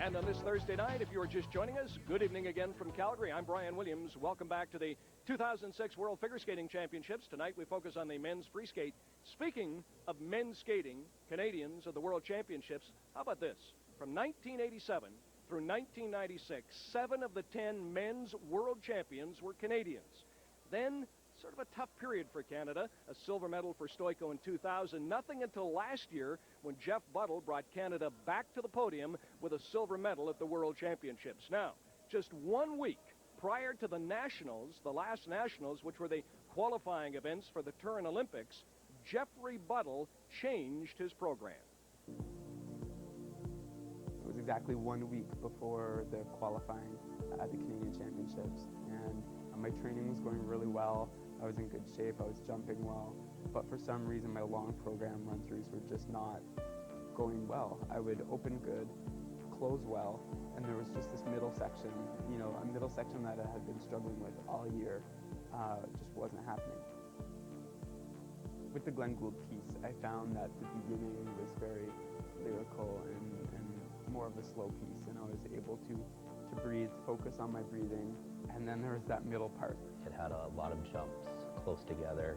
And on this Thursday night, if you are just joining us, good evening again from Calgary. I'm Brian Williams. Welcome back to the 2006 World Figure Skating Championships. Tonight we focus on the men's free skate. Speaking of men's skating, Canadians of the World Championships, how about this? From 1987 through 1996, 7 of the 10 men's world champions were Canadians. Then, sort of a tough period for Canada. A silver medal for Stoico in 2000. Nothing until last year when Jeff Buttle brought Canada back to the podium with a silver medal at the World Championships. Now, just 1 week prior to the Nationals, the last Nationals, which were the qualifying events for the Turin Olympics, Jeffrey Buttle changed his program. It was exactly 1 week before the qualifying at the Canadian Championships, and my training was going really well. I was in good shape, I was jumping well, but for some reason my long program run-throughs were just not going well. I would open good, close well, and there was just this middle section, a middle section that I had been struggling with all year, just wasn't happening. With the Glenn Gould piece, I found that the beginning was very lyrical and more of a slow piece, and I was able to breathe, focus on my breathing, and then there was that middle part. It had a lot of jumps close together,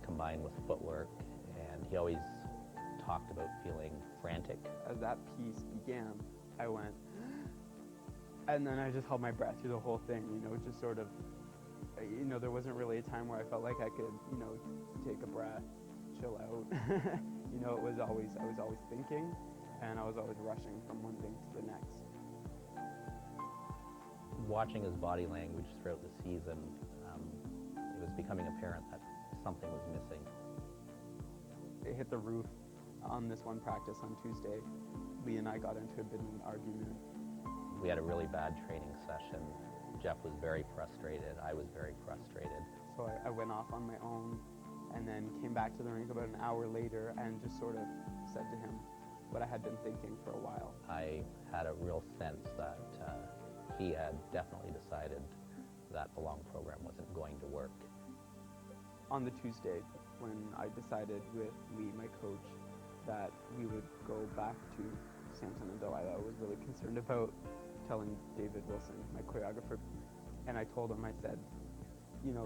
combined with footwork, and he always talked about feeling frantic. As that piece began, I went, and then I just held my breath through the whole thing, just sort of, there wasn't really a time where I felt like I could, take a breath, chill out. I was always thinking, and I was always rushing from one thing to the next. Watching his body language throughout the season, it was becoming apparent that something was missing. It hit the roof on this one practice on Tuesday. Lee and I got into a bit of an argument. We had a really bad training session. Jeff was very frustrated. I was very frustrated. So I went off on my own and then came back to the rink about an hour later and just sort of said to him what I had been thinking for a while. I had a real sense that he had definitely decided that the long program wasn't going to work. On the Tuesday, when I decided with Lee, my coach, that we would go back to Samson and Delilah, I was really concerned about telling David Wilson, my choreographer, and I told him, I said,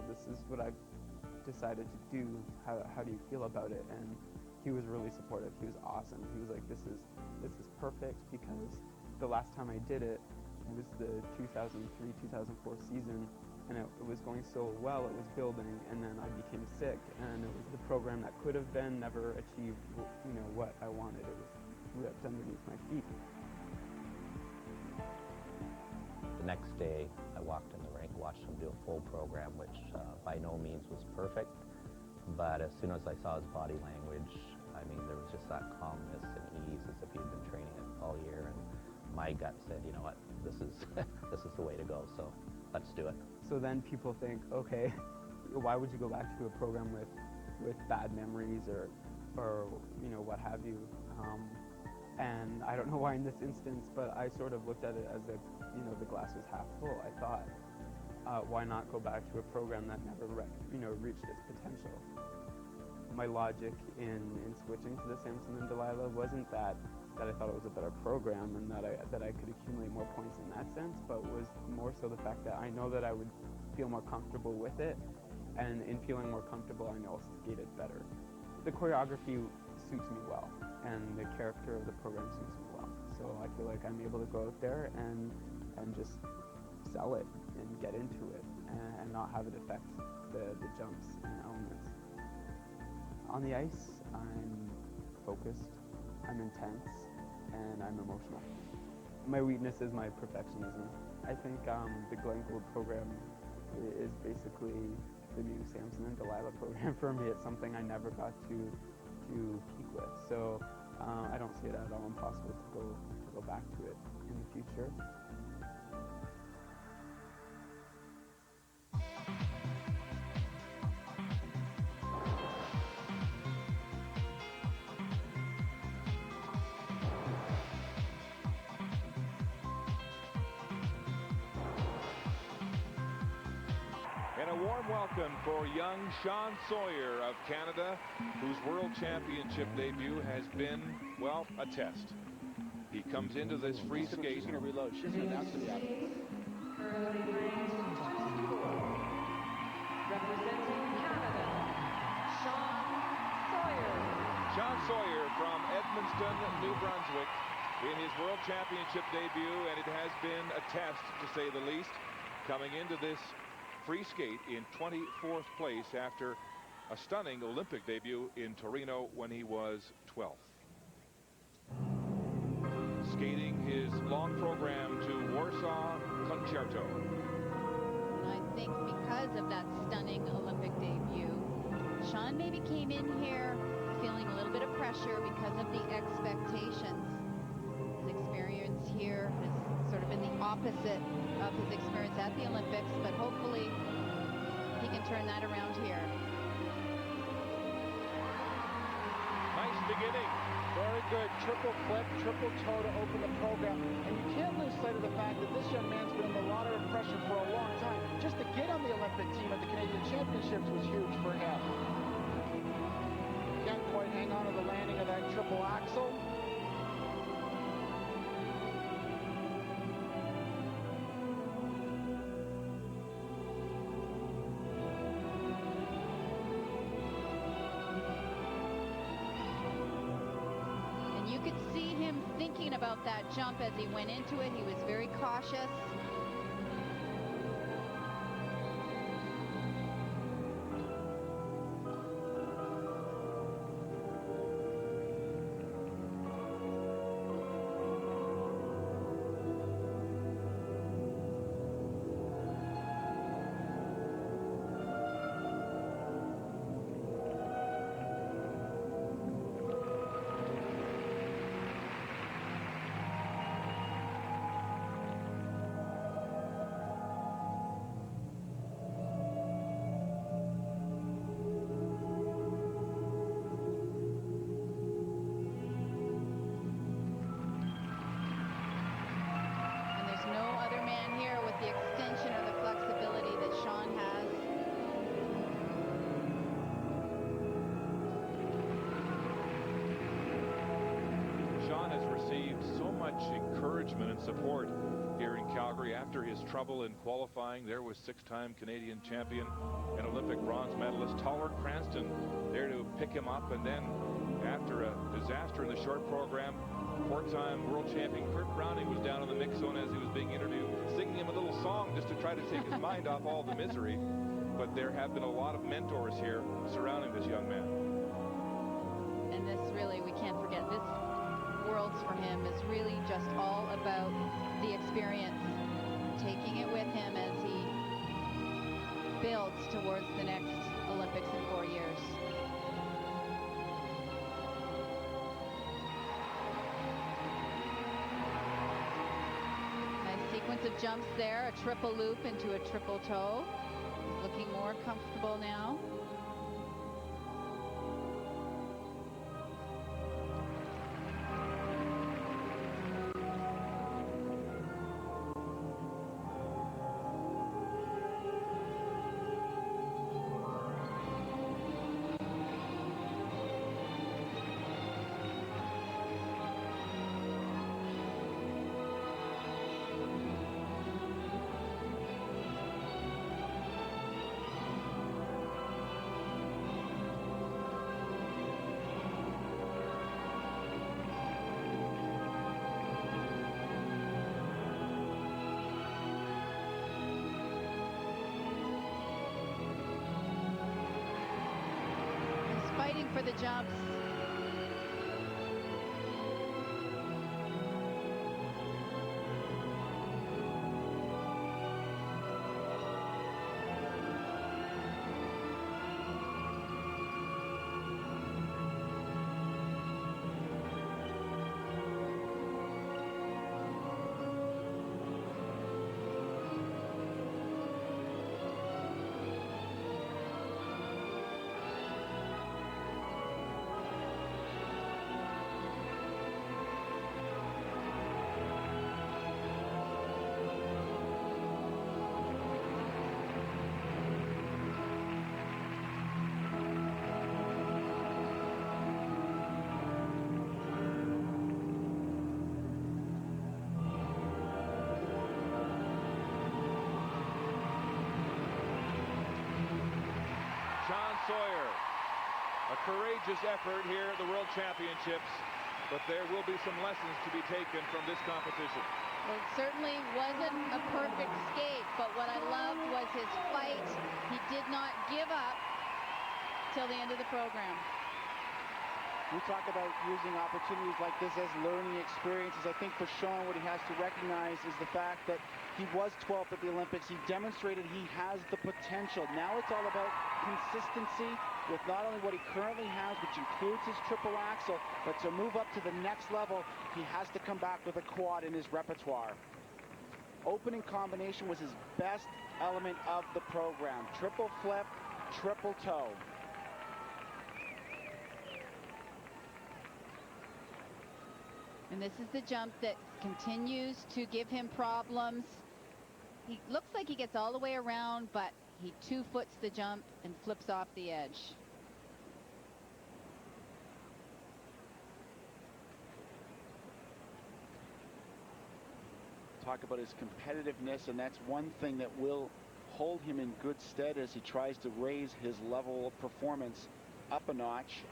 this is what I've decided to do. How do you feel about it? And he was really supportive. He was awesome. He was like, this is perfect, because the last time I did it was the 2003-2004 season, and it was going so well, it was building, and then I became sick, and it was the program that could have been, never achieved, what I wanted. It was ripped underneath my feet. The next day, I walked in the rink, watched him do a full program, which by no means was perfect, but as soon as I saw his body language, there was just that calmness and ease as if he'd been training it all year, and my gut said, you know what, this is the way to go, so let's do it. So then people think, okay, why would you go back to a program with bad memories or what have you? And I don't know why in this instance, but I sort of looked at it as if, the glass was half full. I thought, why not go back to a program that never reached its potential? My logic in switching to the Samson and Delilah wasn't that I thought it was a better program and that I could accumulate more points in that sense, but was more so the fact that I know that I would feel more comfortable with it, and in feeling more comfortable, I know I'll skate it better. The choreography suits me well, and the character of the program suits me well. So I feel like I'm able to go out there and just sell it and get into it and not have it affect the jumps and elements. On the ice, I'm focused, I'm intense, and I'm emotional. My weakness is my perfectionism. I think the Glenn Gould program is basically the new Samson and Delilah program for me. It's something I never got to peak with, so I don't see it at all impossible to go back to it in the future. And a warm welcome for young Sean Sawyer of Canada, whose World Championship debut has been, well, a test. He comes into this free skate. She's going to reload. She's going to announce to the audience. Representing Canada, Sean Sawyer. Sean Sawyer from Edmundston, New Brunswick, in his World Championship debut, and it has been a test, to say the least, coming into this free skate in 24th place after a stunning Olympic debut in Torino when he was 12th. Skating his long program to Warsaw Concerto. And I think because of that stunning Olympic debut, Sean maybe came in here feeling a little bit of pressure because of the expectations. His experience here has sort of been the opposite of his experience at the Olympics, but hopefully he can turn that around here. Nice beginning. Very good. Triple flip, triple toe to open the program. And you can't lose sight of the fact that this young man's been under a lot of pressure for a long time. Just to get on the Olympic team at the Canadian Championships was huge for him. Can't quite hang on to the landing of that triple axel. You could see him thinking about that jump as he went into it. He was very cautious. Encouragement and support here in Calgary after his trouble in qualifying. There was six-time Canadian champion and Olympic bronze medalist Tollard Cranston there to pick him up, and then after a disaster in the short program, four-time world champion Kurt Browning was down in the mix zone as he was being interviewed, singing him a little song just to try to take his mind off all the misery. But there have been a lot of mentors here surrounding this young man. And this really, we can't forget, this Worlds for him is really just all about the experience, taking it with him as he builds towards the next Olympics in 4 years. Nice sequence of jumps there, a triple loop into a triple toe. He's looking more comfortable now. Fighting for the jumps. courageous effort here at the World Championships, but there will be some lessons to be taken from this competition. Well, it certainly wasn't a perfect skate, but what I loved was his fight. He did not give up till the end of the program. We talk about using opportunities like this as learning experiences. I think for Sean, what he has to recognize is the fact that he was 12th at the Olympics. He demonstrated he has the potential. Now it's all about consistency with not only what he currently has, which includes his triple axel, but to move up to the next level, he has to come back with a quad in his repertoire. Opening combination was his best element of the program. Triple flip, triple toe. And this is the jump that continues to give him problems. He looks like he gets all the way around, but he 2-foots the jump and flips off the edge. Talk about his competitiveness, and that's one thing that will hold him in good stead as he tries to raise his level of performance up a notch.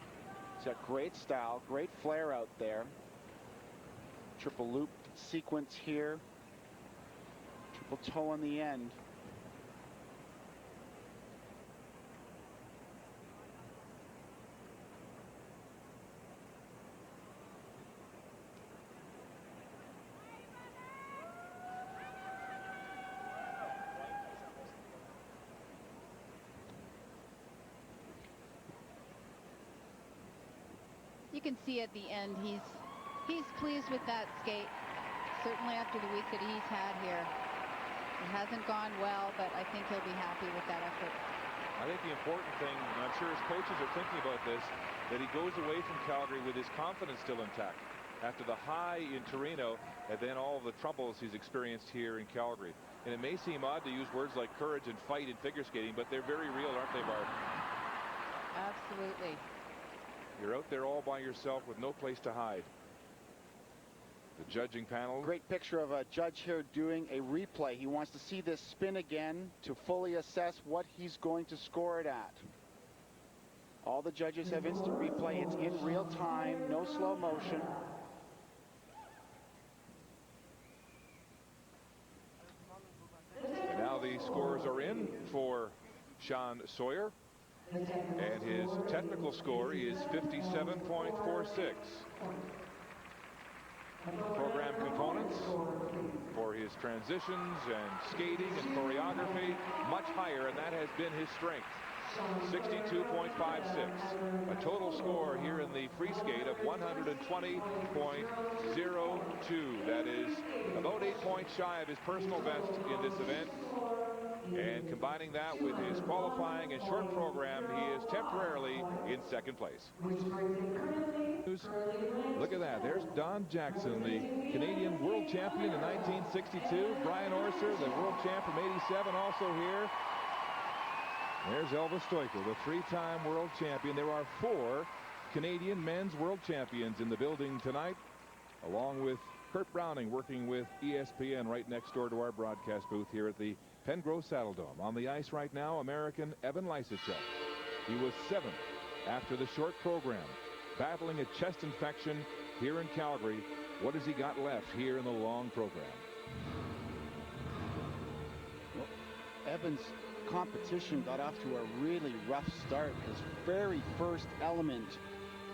He's got great style, great flair out there. Triple loop sequence here. Triple toe on the end. You can see at the end he's pleased with that skate. Certainly after the week that he's had here. It hasn't gone well, but I think he'll be happy with that effort. I think the important thing, and I'm sure his coaches are thinking about this, that he goes away from Calgary with his confidence still intact after the high in Torino and then all the troubles he's experienced here in Calgary. And it may seem odd to use words like courage and fight in figure skating, but they're very real, aren't they, Barb? Absolutely. You're out there all by yourself with no place to hide. The judging panel. Great picture of a judge here doing a replay. He wants to see this spin again to fully assess what he's going to score it at. All the judges have instant replay. It's in real time, no slow motion. And now the scores are in for Sean Sawyer. And his technical score is 57.46. Program components for his transitions and skating and choreography much higher, and that has been his strength. 62.56. A total score here in the free skate of 120.02. That is about 8 points shy of his personal best in this event. And combining that with his qualifying and short program, he is temporarily in second place. Look at that. There's Don Jackson, the Canadian world champion in 1962. Brian Orser, the world champ from '87, also here. There's Elvis Stoiker, the three-time world champion. There are 4 Canadian men's world champions in the building tonight, along with Kurt Browning working with ESPN right next door to our broadcast booth here at the Pengrove Saddledome. On the ice right now, American Evan Lysacek. He was 7th after the short program, battling a chest infection here in Calgary. What has he got left here in the long program? Well, Evan's competition got off to a really rough start. His very first element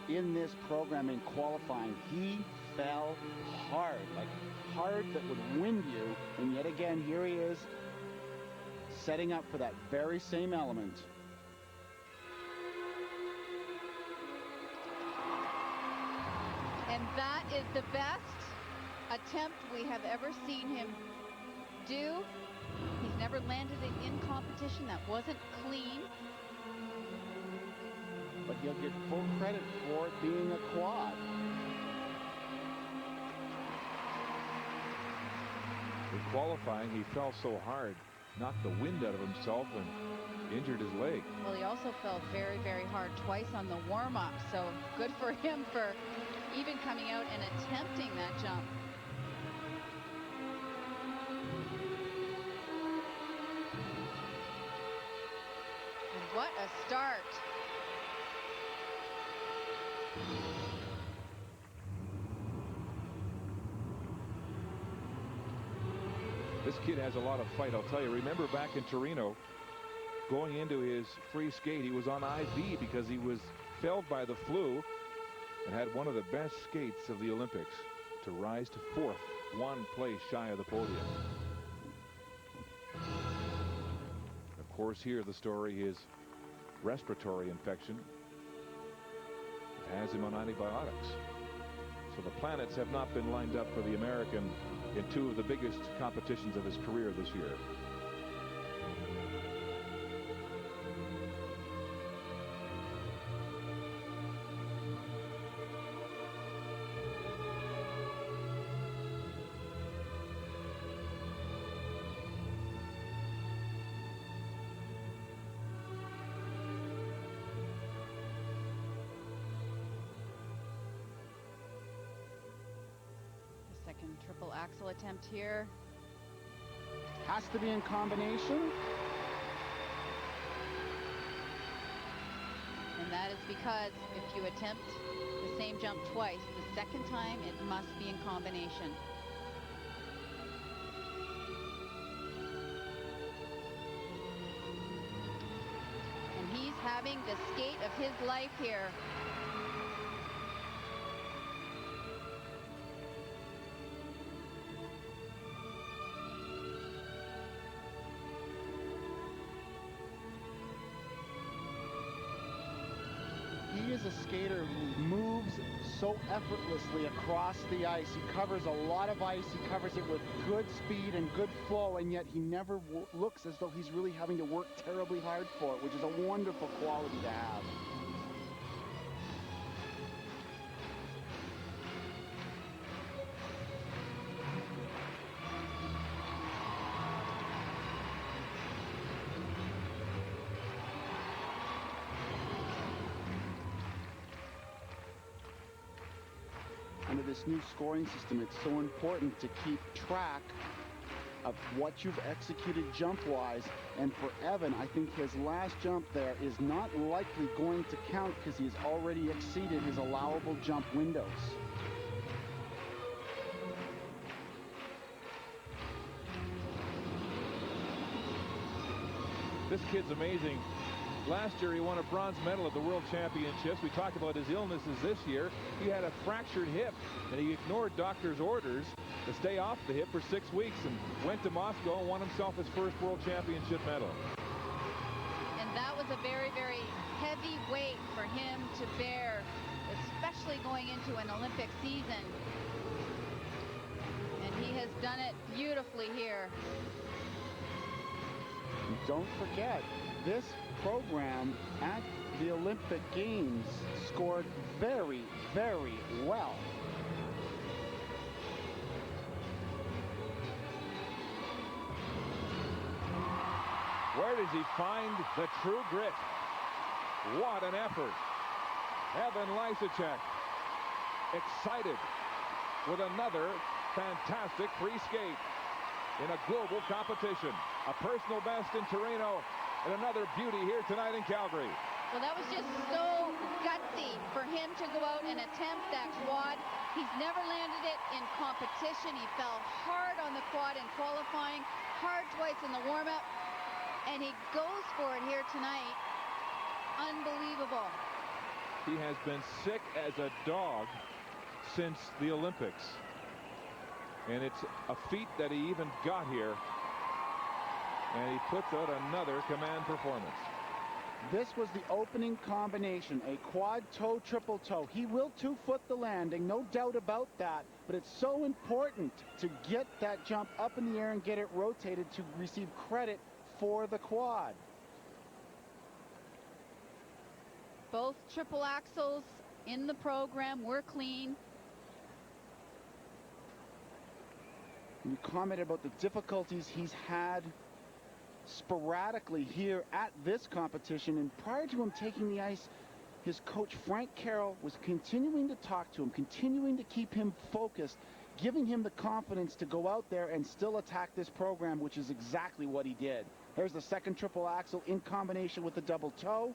in this program in qualifying, he fell hard, like hard that would wind you. And yet again, here he is setting up for that very same element. And that is the best attempt we have ever seen him do. He's never landed it in competition. That wasn't clean. But he'll get full credit for it being a quad. In qualifying, he fell so hard, knocked the wind out of himself and injured his leg. Well, he also fell very, very hard twice on the warm-up. So good for him for even coming out and attempting that jump. And what a start. This kid has a lot of fight, I'll tell you. Remember back in Torino, going into his free skate, he was on IV because he was felled by the flu and had one of the best skates of the Olympics to rise to fourth, one place shy of the podium. Of course, here the story is respiratory infection. It has him on antibiotics. So the planets have not been lined up for the American in two of the biggest competitions of his career this year. Second triple axel attempt here. Has to be in combination. And that is because if you attempt the same jump twice, the second time it must be in combination. And he's having the skate of his life here. He is a skater who moves so effortlessly across the ice. He covers a lot of ice. He covers it with good speed and good flow, and yet he never looks as though he's really having to work terribly hard for it, which is a wonderful quality to have. Under this new scoring system, it's so important to keep track of what you've executed jump-wise. And for Evan, I think his last jump there is not likely going to count because he's already exceeded his allowable jump windows. This kid's amazing. Last year he won a bronze medal at the World Championships. We talked about his illnesses this year. He had a fractured hip, and he ignored doctor's orders to stay off the hip for 6 weeks and went to Moscow and won himself his first World Championship medal. And that was a very, very heavy weight for him to bear, especially going into an Olympic season. And he has done it beautifully here. Don't forget, this program at the Olympic Games scored very, very well. Where does he find the true grit? What an effort. Evan Lysacek excited with another fantastic free skate in a global competition. A personal best in Torino and another beauty here tonight in Calgary. Well, that was just so gutsy for him to go out and attempt that quad. He's never landed it in competition. He fell hard on the quad in qualifying, hard twice in the warm-up, and he goes for it here tonight. Unbelievable. He has been sick as a dog since the Olympics. And it's a feat that he even got here. And he puts out another command performance. This was the opening combination, a quad toe, triple toe. He will two-foot the landing, no doubt about that, but it's so important to get that jump up in the air and get it rotated to receive credit for the quad. Both triple axels in the program were clean. You commented about the difficulties he's had sporadically here at this competition, and prior to him taking the ice, his coach Frank Carroll was continuing to talk to him, continuing to keep him focused, giving him the confidence to go out there and still attack this program, which is exactly what he did. There's the second triple axel in combination with the double toe.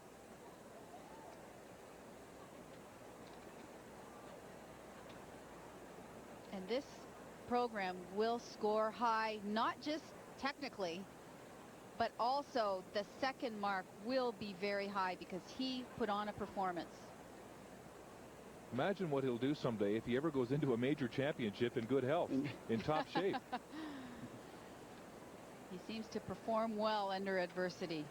this program will score high, not just technically, but also the second mark will be very high because he put on a performance. Imagine what he'll do someday if he ever goes into a major championship in good health, in top shape. He seems to perform well under adversity.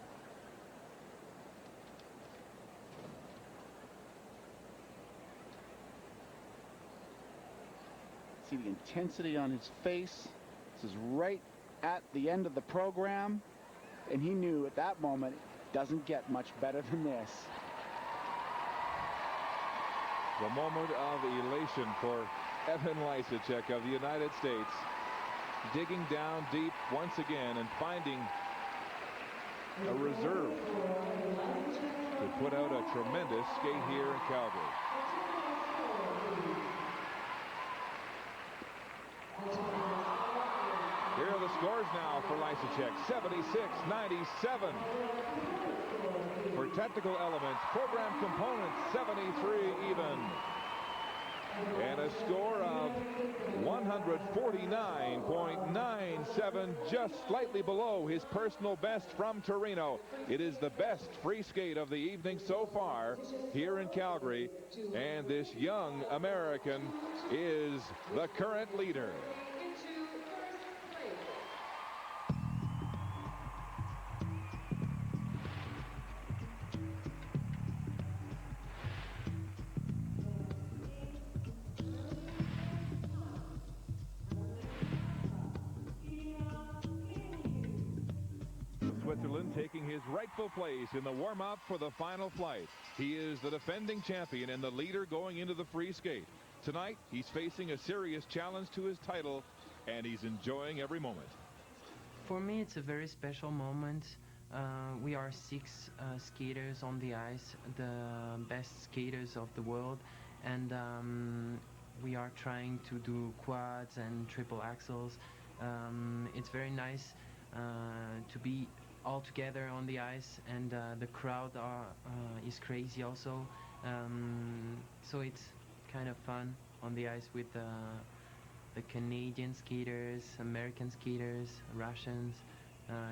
See the intensity on his face. This is right at the end of the program, and he knew at that moment it doesn't get much better than this. The moment of elation for Evan Lysacek of the United States, digging down deep once again and finding a reserve to put out a tremendous skate here in Calgary. Here are the scores now for Lysacek. 76-97. For technical elements, program components, 73 even. And a score of 149.97, just slightly below his personal best from Torino. It is the best free skate of the evening so far here in Calgary. And this young American is the current leader. Switzerland taking his rightful place in the warm-up for the final flight. He is the defending champion and the leader going into the free skate. Tonight, he's facing a serious challenge to his title, and he's enjoying every moment. For me, it's a very special moment. We are 6 skaters on the ice, the best skaters of the world, and we are trying to do quads and triple axels. It's very nice to be all together on the ice, and the crowd is crazy also. So it's kind of fun on the ice with the Canadian skaters, American skaters, Russians.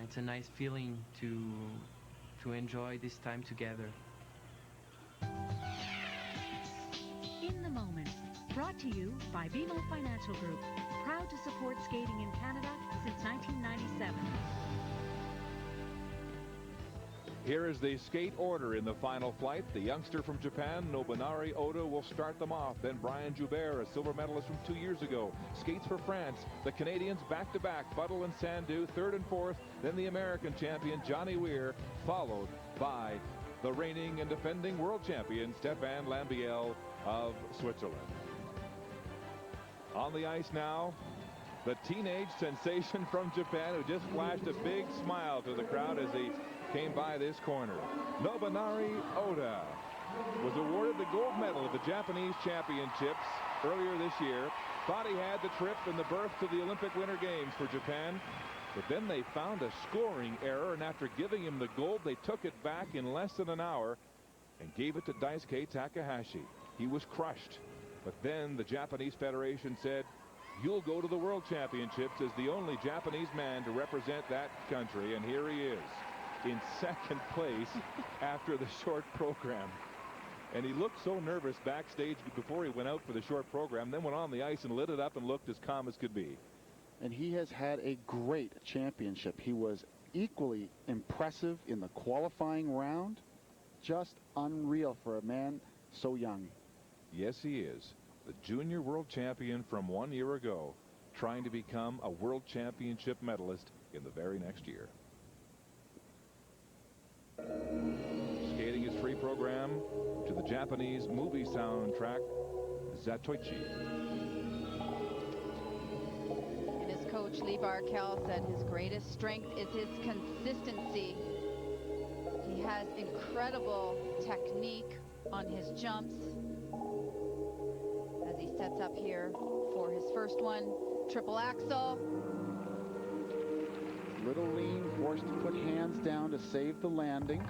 It's a nice feeling to enjoy this time together. In the Moment, brought to you by BMO Financial Group, proud to support skating in Canada since 1997. Here is the skate order in the final flight. The youngster from Japan, Nobunari Oda, will start them off. Then Brian Joubert, a silver medalist from 2 years ago, skates for France. The Canadians back-to-back, Buttle and Sandu, third and fourth. Then the American champion, Johnny Weir, followed by the reigning and defending world champion, Stéphane Lambiel of Switzerland. On the ice now, the teenage sensation from Japan, who just flashed a big smile to the crowd as he came by this corner. Nobunari Oda was awarded the gold medal at the Japanese Championships earlier this year. Thought he had the trip and the berth to the Olympic Winter Games for Japan, but then they found a scoring error, and after giving him the gold, they took it back in less than an hour and gave it to Daisuke Takahashi. He was crushed, but then the Japanese Federation said, "You'll go to the World Championships as the only Japanese man to represent that country," and here he is in second place after the short program. And he looked so nervous backstage before he went out for the short program, then went on the ice and lit it up and looked as calm as could be. And he has had a great championship. He was equally impressive in the qualifying round. Just unreal for a man so young. Yes, he is. The junior world champion from 1 year ago, trying to become a world championship medalist in the very next year. Skating his free program to the Japanese movie soundtrack, Zatoichi. And his coach, Lee Barkel, said his greatest strength is his consistency. He has incredible technique on his jumps as he sets up here for his first one. Triple axel. Little lean, forced to put hands down to save the landing.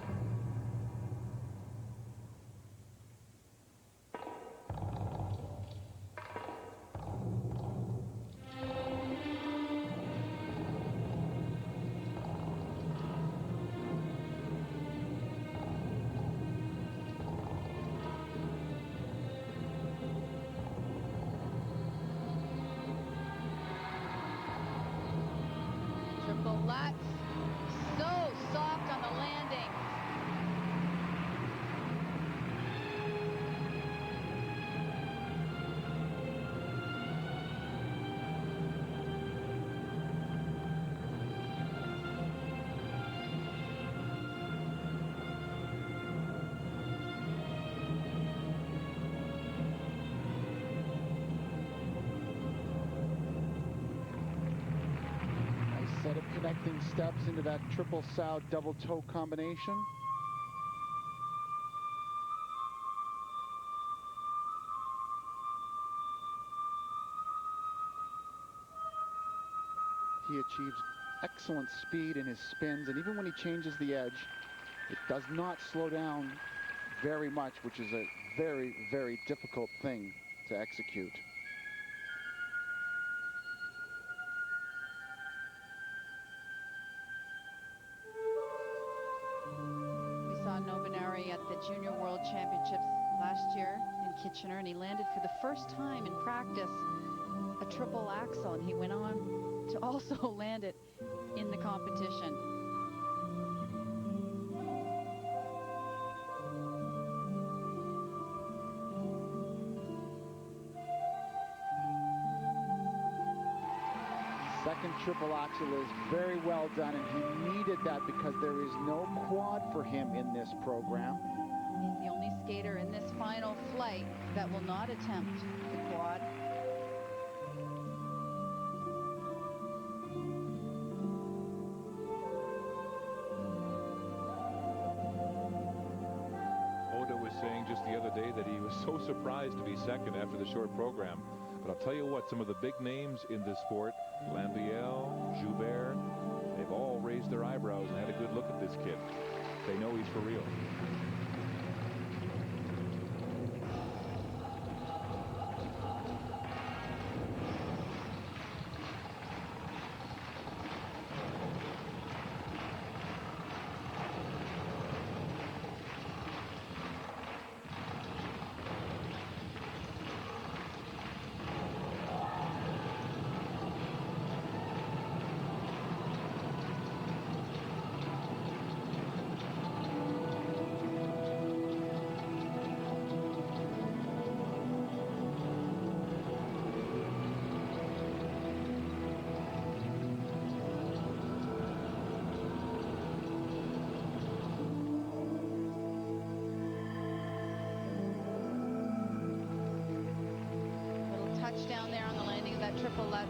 set of connecting steps into that triple sow double toe combination. He achieves excellent speed in his spins, and even when he changes the edge, it does not slow down very much, which is a very, very difficult thing to execute. We saw Nobunari at the Junior World Championships last year in Kitchener, and he landed for the first time in practice a triple axel, and he went on to also land it in the competition. Second triple axel is very well done, and he needed that because there is no quad for him in this program. He's the only skater in this final flight that will not attempt the quad. Oda was saying just the other day that he was so surprised to be second after the short program. But I'll tell you what, some of the big names in this sport, Lambiel, Joubert, they've all raised their eyebrows and had a good look at this kid. They know he's for real. Down there on the landing of that triple lutz.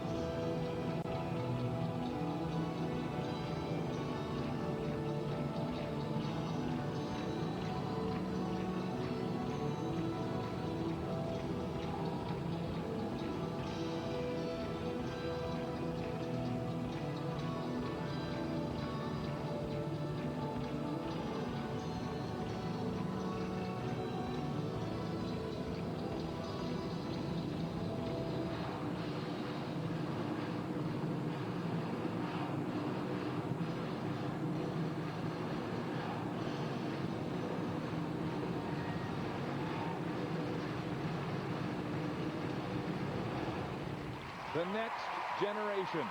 The next generation.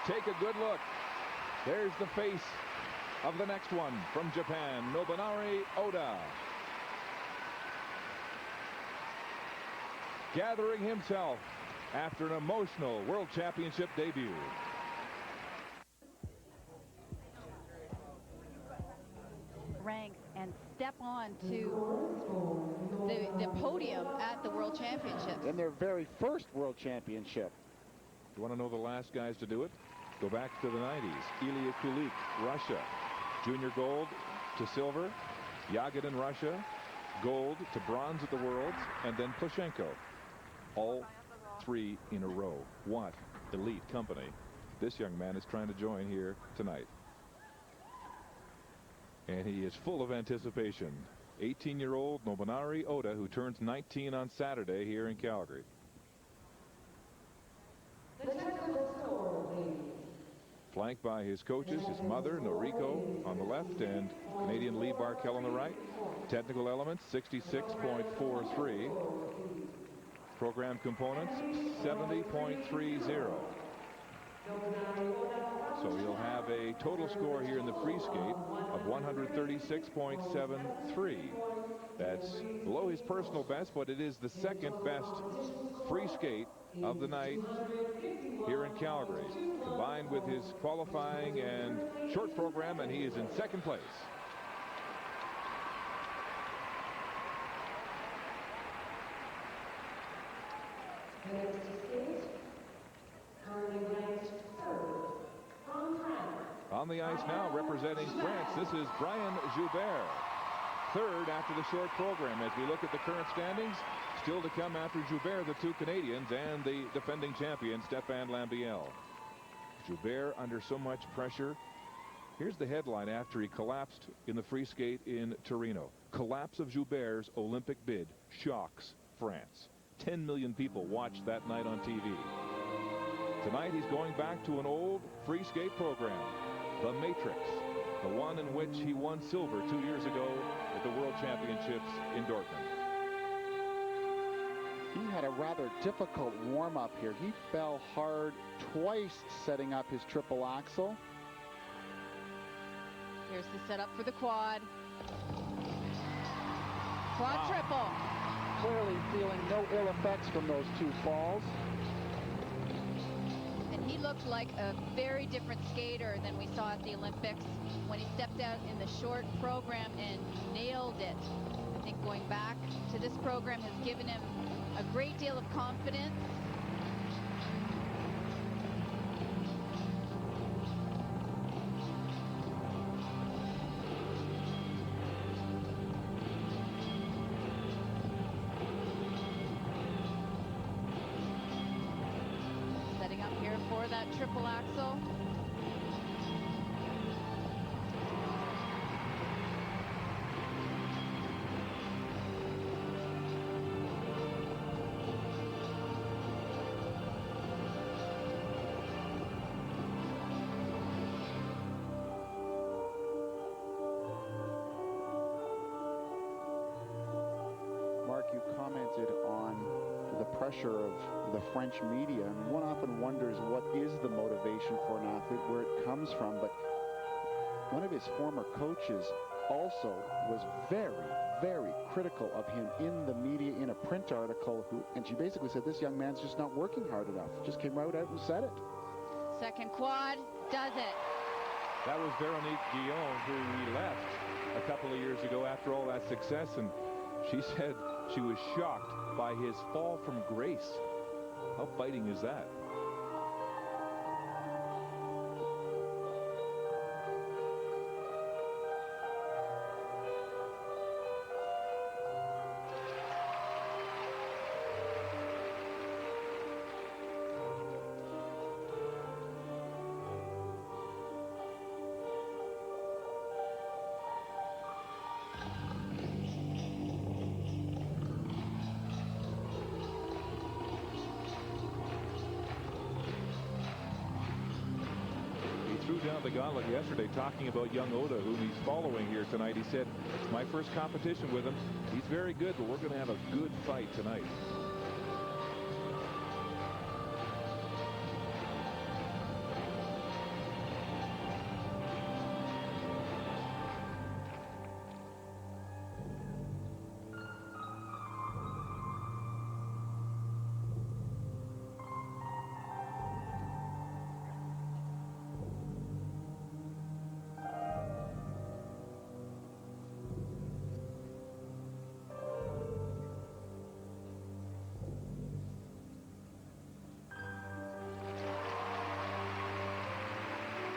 Take a good look. There's the face of the next one from Japan, Nobunari Oda. Gathering himself after an emotional World Championship debut. Ranks and step on to the podium at the World Championships. In their very first World Championship. You want to know the last guys to do it? Go back to the 90s. Ilya Kulik, Russia. Junior gold to silver. Yagin, Russia. Gold to bronze at the Worlds. And then Plushenko. All three in a row. What elite company this young man is trying to join here tonight. And he is full of anticipation. 18-year-old Nobunari Oda, who turns 19 on Saturday here in Calgary. Flanked by his coaches, his mother, Noriko, on the left, and Canadian Lee Barkel on the right. Technical elements, 66.43. Program components, 70.30. So he'll have a total score here in the free skate of 136.73. That's below his personal best, but it is the second best free skate of the night here in Calgary, combined with his qualifying and short program, and he is in second place. Currently ranked third from France. On the ice now, representing France, this is Brian Joubert. Third after the short program. As we look at the current standings, still to come after Joubert, the two Canadians, and the defending champion, Stéphane Lambiel. Joubert under so much pressure. Here's the headline after he collapsed in the free skate in Torino. Collapse of Joubert's Olympic bid shocks France. 10 million people watched that night on TV. Tonight he's going back to an old free skate program, the Matrix, the one in which he won silver 2 years ago at the World Championships in Dortmund. He had a rather difficult warm-up here. He fell hard twice setting up his triple axel. Here's the setup for the quad. Quad triple. Clearly feeling no ill effects from those two falls. And he looked like a very different skater than we saw at the Olympics when he stepped out in the short program and nailed it. I think going back to this program has given him a great deal of confidence. Setting up here for that triple axel. You commented on the pressure of the French media, and one often wonders what is the motivation for an athlete, where it comes from. But one of his former coaches also was very, very critical of him in the media in a print article, and she basically said this young man's just not working hard enough. Just came right out and said it. Second quad does it. That was Veronique Guillon, who we left a couple of years ago after all that success, and she said she was shocked by his fall from grace. How biting is that? Down the gauntlet yesterday, talking about young Oda, whom he's following here tonight. He said, it's my first competition with him. He's very good, but we're going to have a good fight tonight.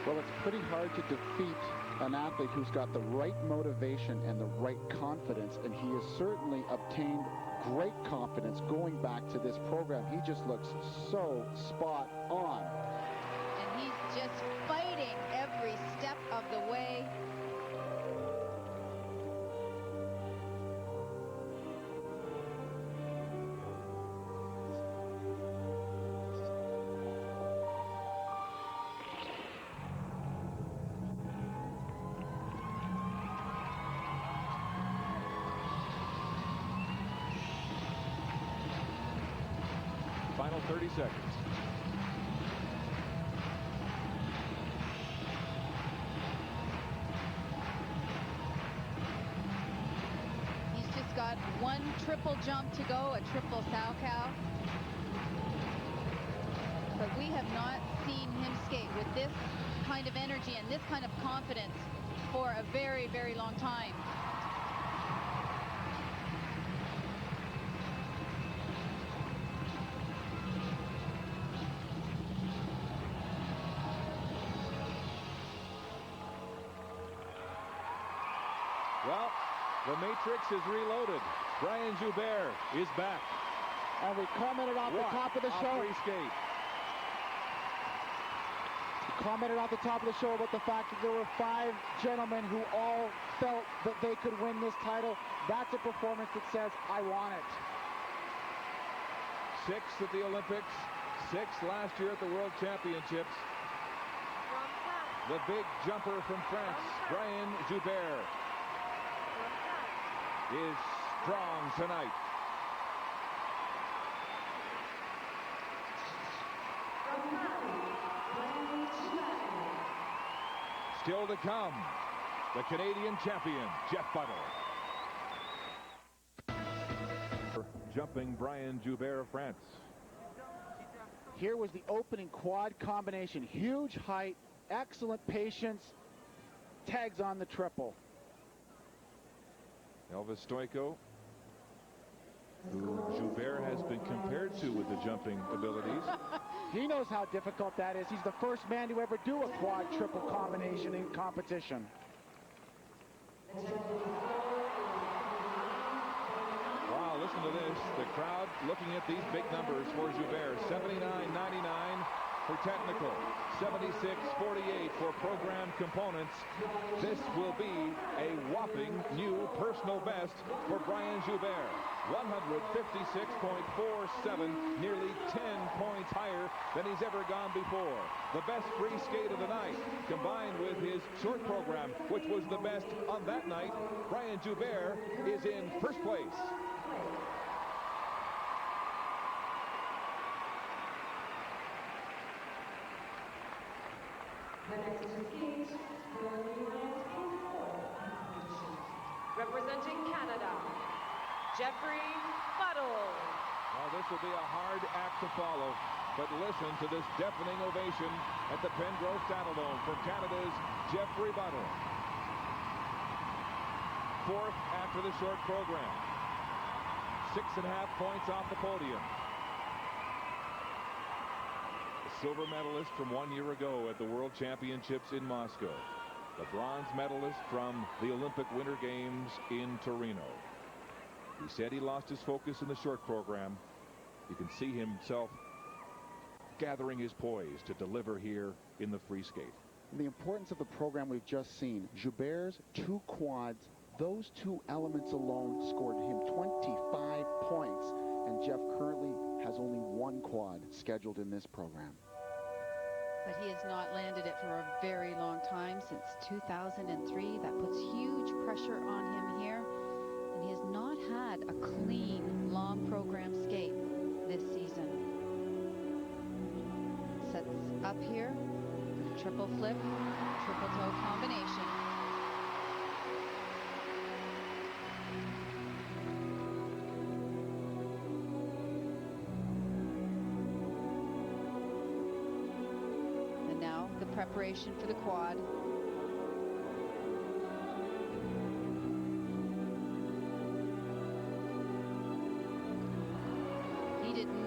Well, it's pretty hard to defeat an athlete who's got the right motivation and the right confidence, and he has certainly obtained great confidence going back to this program. He just looks so spot on. And he's just fighting every step of the way. Final 30 seconds. He's just got one triple jump to go, a triple Salchow. But we have not seen him skate with this kind of energy and this kind of confidence for a very, very long time. The Matrix is reloaded. Brian Joubert is back. And we commented off the top of the show. Free skate. Commented off the top of the show about the fact that there were 5 gentlemen who all felt that they could win this title. That's a performance that says, I want it. 6th at the Olympics, 6th last year at the World Championships. The big jumper from France, Brian Joubert, is strong tonight. Still to come, the Canadian champion, Jeff Buttle. Jumping Brian Joubert of France. Here was the opening quad combination. Huge height, excellent patience, tags on the triple. Elvis Stojko, who Joubert has been compared to with the jumping abilities. He knows how difficult that is. He's the first man to ever do a quad triple combination in competition. Wow, listen to this. The crowd looking at these big numbers for Joubert. 79.99 for technical, 76.48 for program components. This will be a whopping new personal best for Brian Joubert. 156.47, nearly 10 points higher than he's ever gone before. The best free skate of the night, combined with his short program, which was the best on that night. Brian Joubert is in first place. Representing Canada, Jeffrey Buttle. Well, this will be a hard act to follow, but listen to this deafening ovation at the Pengrowth Saddledome for Canada's Jeffrey Buttle. 4th after the short program. 6.5 points off the podium. The silver medalist from 1 year ago at the World Championships in Moscow. The bronze medalist from the Olympic Winter Games in Torino. He said he lost his focus in the short program. You can see himself gathering his poise to deliver here in the free skate. The importance of the program we've just seen. Joubert's 2 quads, those 2 elements alone scored him 25 points. And Jeff currently has only 1 quad scheduled in this program. But he has not landed it for a very long time, since 2003. That puts huge pressure on him here. And he has not had a clean, long program skate this season. Sets up here, triple flip, triple toe combination. And now the preparation for the quad.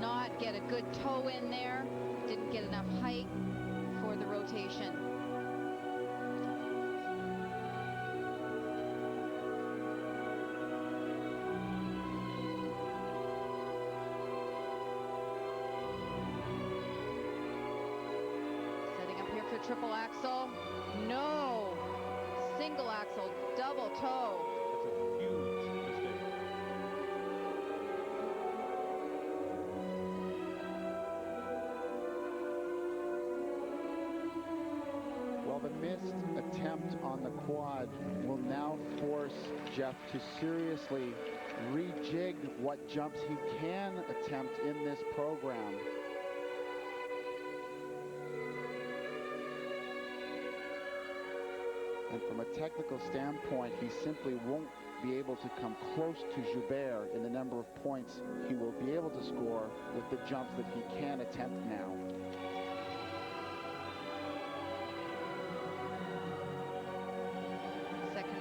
Not get a good toe in there, didn't get enough height for the rotation. Setting up here for triple axel. No, single axel, double toe. That's a huge mistake. Well, the missed attempt on the quad will now force Jeff to seriously rejig what jumps he can attempt in this program. And from a technical standpoint, he simply won't be able to come close to Joubert in the number of points he will be able to score with the jumps that he can attempt now.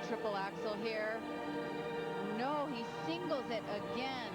Triple axel here. No, he singles it again.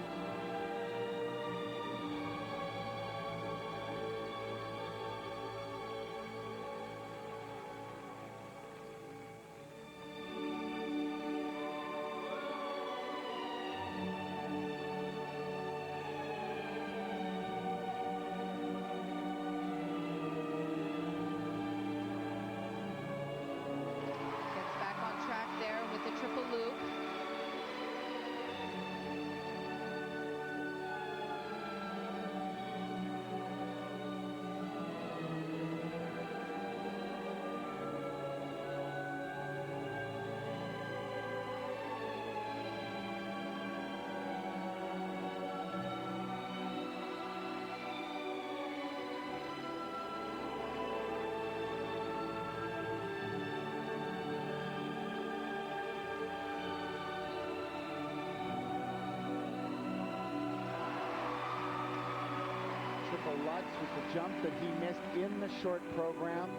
Lutz with the jump that he missed in the short program.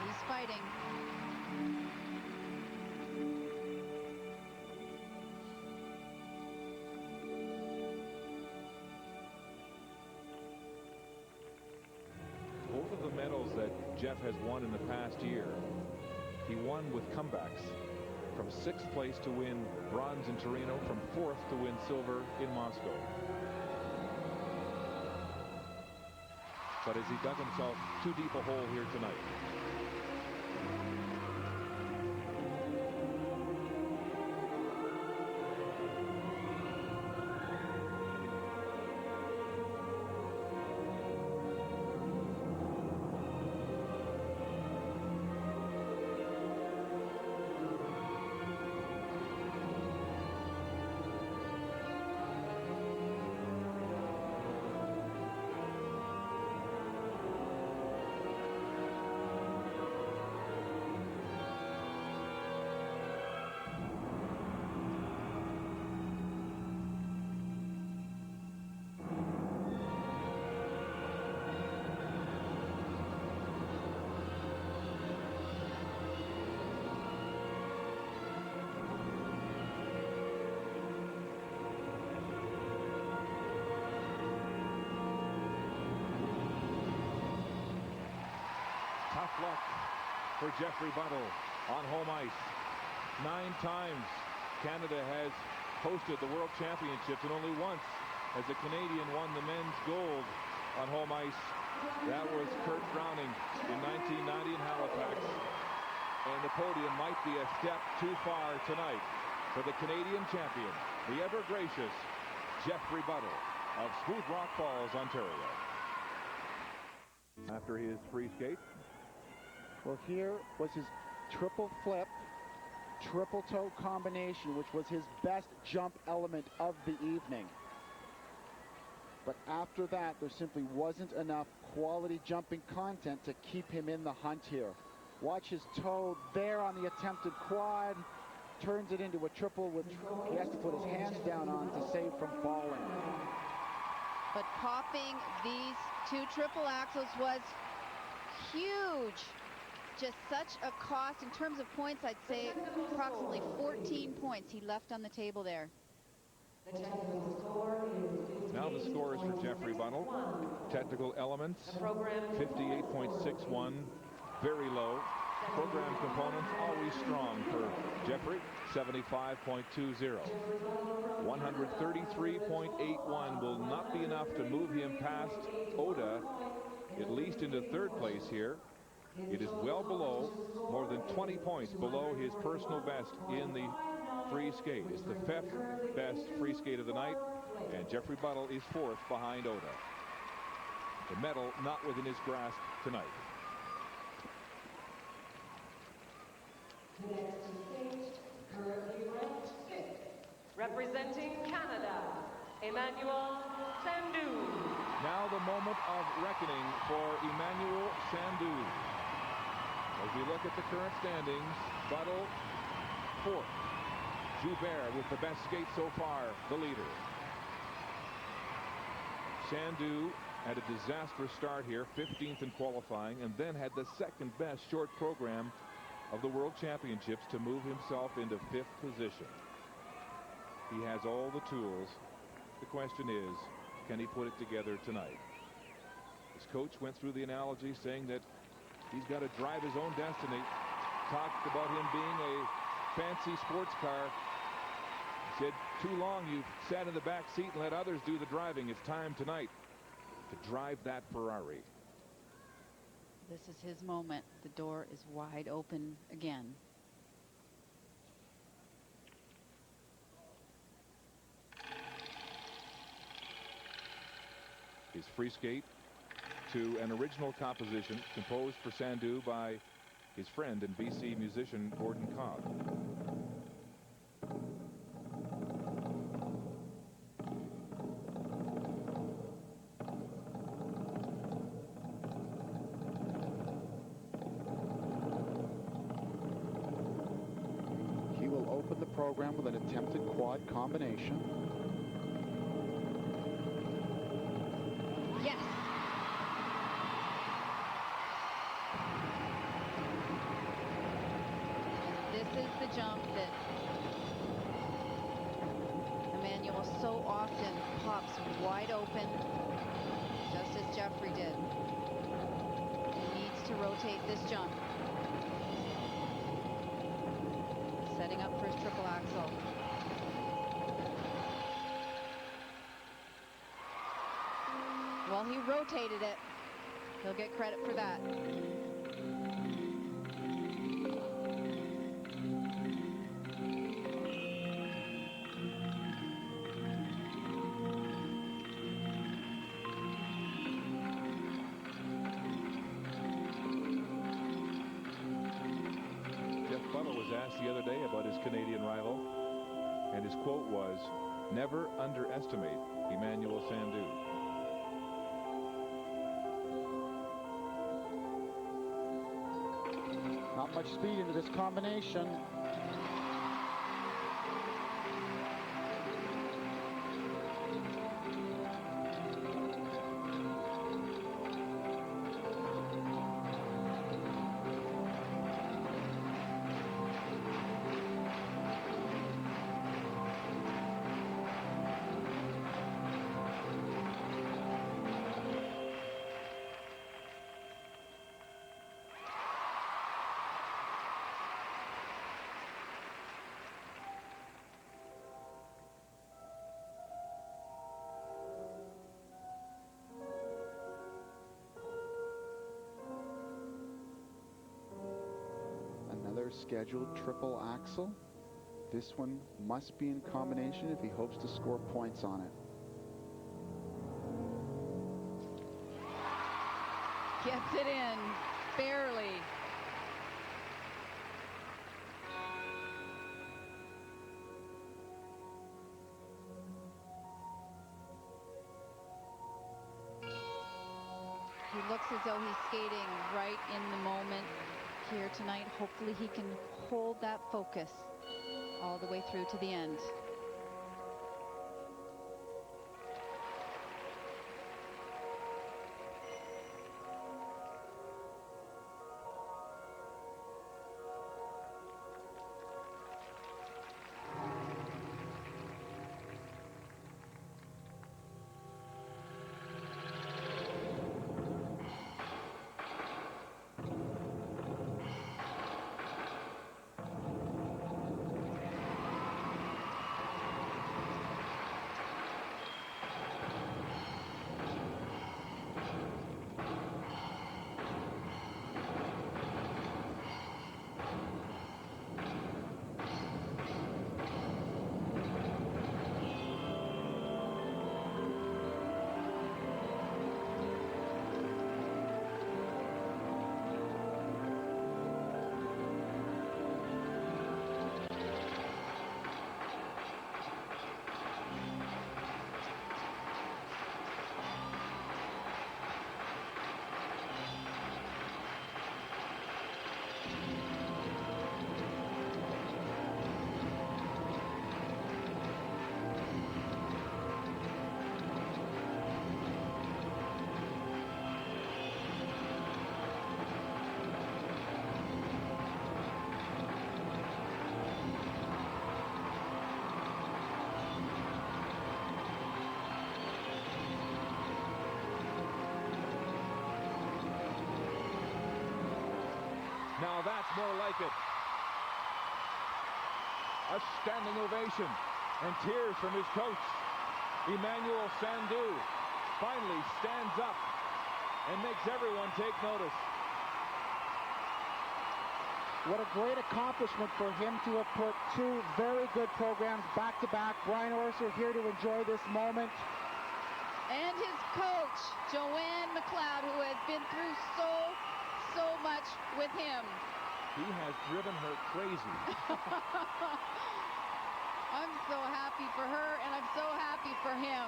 He's fighting. Both of the medals that Jeff has won in the past year, he won with comebacks. From 6th place to win bronze in Torino, from 4th to win silver in Moscow. But as he dug himself too deep a hole here tonight. Tough luck for Jeffrey Buttle on home ice. 9 times Canada has hosted the World Championships, and only once has a Canadian won the men's gold on home ice. That was Kurt Browning in 1990 in Halifax. And the podium might be a step too far tonight for the Canadian champion, the ever-gracious Jeffrey Buttle of Smooth Rock Falls, Ontario. After his free skate. Well, here was his triple flip, triple toe combination, which was his best jump element of the evening. But after that, there simply wasn't enough quality jumping content to keep him in the hunt here. Watch his toe there on the attempted quad. Turns it into a triple, which he has to put his hands down on to save from falling. But popping these 2 triple axles was huge. Just such a cost. In terms of points, I'd say approximately 14 points he left on the table there. Now the scores for Jeffrey Buttle. Technical elements, 58.61, very low. Program components, always strong for Jeffrey, 75.20. 133.81 will not be enough to move him past Oda, at least into 3rd place here. It is well below, more than 20 points below his personal best in the free skate. It's the 5th best free skate of the night, and Jeffrey Buttle is 4th behind Oda. The medal not within his grasp tonight. Representing Canada, Emmanuel Sandhu. Now the moment of reckoning for Emmanuel Sandhu. As we look at the current standings, Buttle 4th. Joubert with the best skate so far, the leader. Sandhu had a disastrous start here, 15th in qualifying, and then had the 2nd best short program of the World Championships to move himself into 5th position. He has all the tools. The question is, can he put it together tonight? His coach went through the analogy saying that he's got to drive his own destiny. Talked about him being a fancy sports car. He said, too long you've sat in the back seat and let others do the driving. It's time tonight to drive that Ferrari. This is his moment. The door is wide open again. His free skate to an original composition composed for Sandhu by his friend and BC musician Gordon Cobb. program with an attempted quad combination. Yes. This is the jump that Emmanuel so often pops wide open, just as Jeffrey did. He needs to rotate this jump. Setting up for his triple axel. Well, he rotated it. He'll get credit for that. Asked the other day about his Canadian rival, and his quote was, "Never underestimate Emmanuel Sandhu." Not much speed into this combination. Scheduled triple axel. This one must be in combination if he hopes to score points on it. Gets it in, barely. He looks as though he's skating right in the moment here tonight. Hopefully he can hold that focus all the way through to the end. Now that's more like it. A standing ovation and tears from his coach. Emmanuel Sandhu finally stands up and makes everyone take notice. What a great accomplishment for him to have put two very good programs back to back. Brian Orser here to enjoy this moment. And his coach, Joanne McLeod, who has been through so much with him. He has driven her crazy. I'm so happy for her, and I'm so happy for him.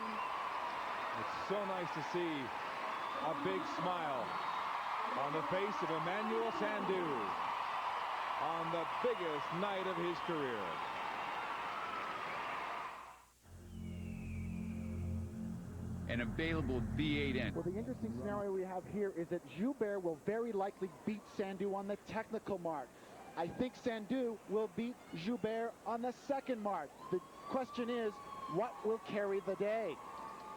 It's so nice to see a big smile on the face of Emmanuel Sandhu on the biggest night of his career. an available V8 engine. Well, the interesting scenario we have here is that Joubert will very likely beat Sandhu on the technical mark. I think Sandhu will beat Joubert on the second mark. The question is, what will carry the day?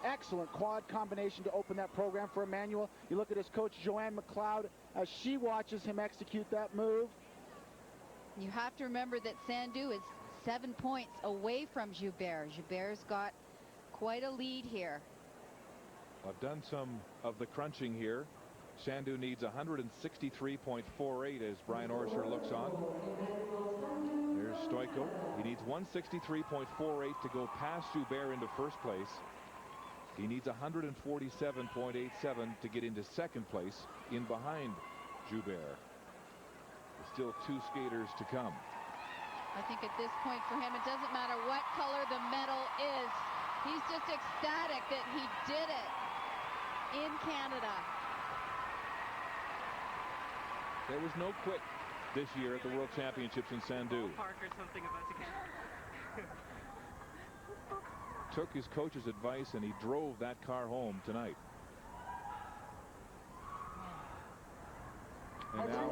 Excellent quad combination to open that program for Emmanuel. You look at his coach, Joanne McLeod, as she watches him execute that move. You have to remember that Sandhu is 7 points away from Joubert. Joubert's got quite a lead here. I've done some of the crunching here. Sandhu needs 163.48 as Brian Orser looks on. There's Stoico. He needs 163.48 to go past Joubert into first place. He needs 147.87 to get into second place in behind Joubert. There's still 2 skaters to come. I think at this point for him, it doesn't matter what color the medal is. He's just ecstatic that he did it in Canada. There was no quit this year at the World Championships in Sandhu. Park or something about to get. Took his coach's advice and he drove that car home tonight. And now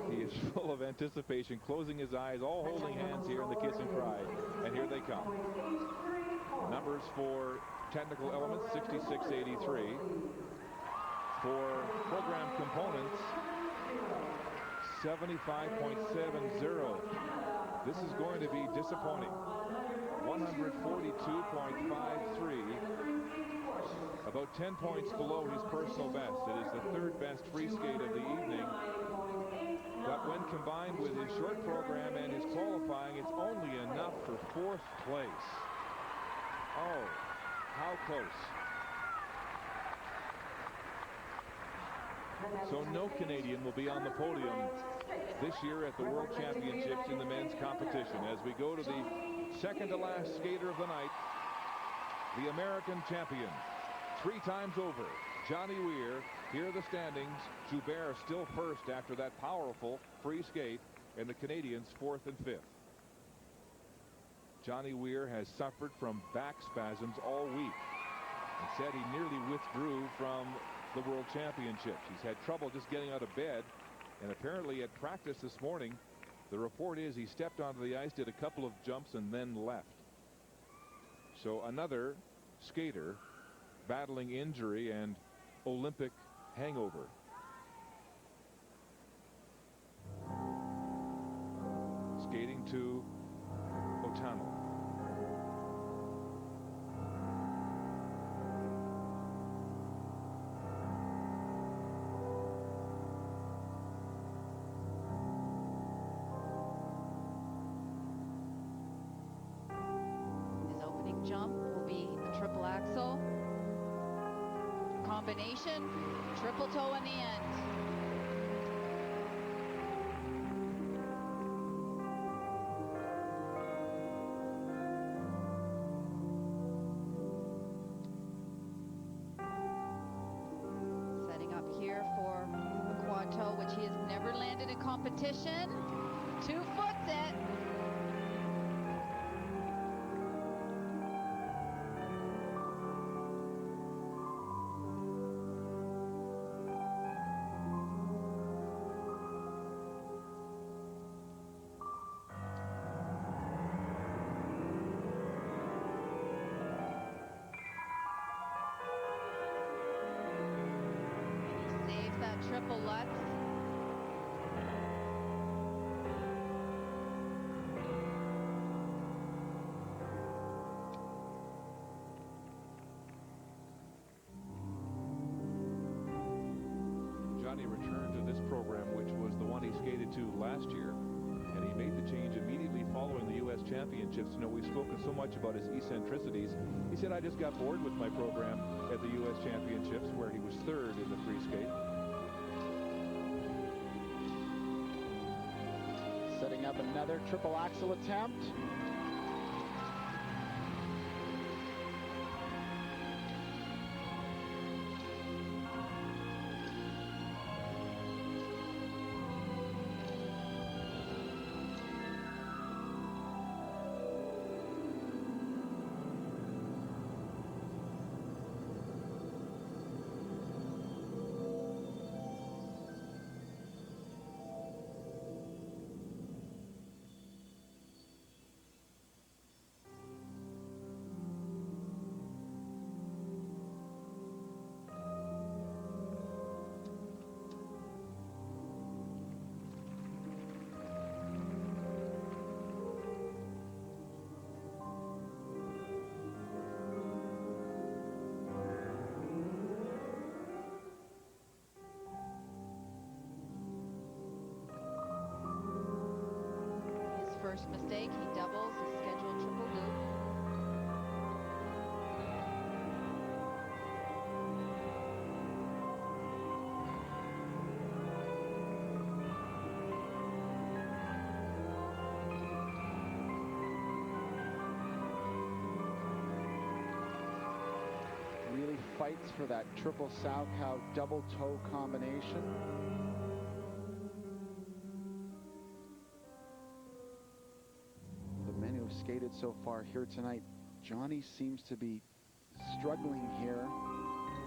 he is full of anticipation, closing his eyes, all holding hands here in the kiss and cry. And here they come. Numbers for technical elements, 6683. For program components, 75.70. This is going to be disappointing. 142.53. About 10 points below his personal best. It is the 3rd best free skate of the evening. But when combined with his short program and his qualifying, it's only enough for 4th place. Oh, how close. So no Canadian will be on the podium this year at the World Championships in the men's competition. As we go to the second to last skater of the night, the American champion, 3 times over, Johnny Weir. Here are the standings. Joubert still first after that powerful free skate, and the Canadians 4th and 5th. Johnny Weir has suffered from back spasms all week and said he nearly withdrew from the World Championships. He's had trouble just getting out of bed, and apparently at practice this morning, the report is he stepped onto the ice, did a couple of jumps, and then left. So another skater battling injury and Olympic hangover. Skating to Otano. His opening jump will be a triple axel. Combination, triple toe in the end. Setting up here for a quad toe, which he has never landed in competition. 2-foots it. Saves that triple Lutz. Johnny returned to this program, which was the one he skated to last year, and he made the change immediately following the U.S. Championships. You know, we've spoken so much about his eccentricities. He said, I just got bored with my program at the U.S. Championships, where he was 3rd in the free skate. Setting up another triple axel attempt. fights for that triple Salchow double toe combination. The men who have skated so far here tonight, Johnny seems to be struggling here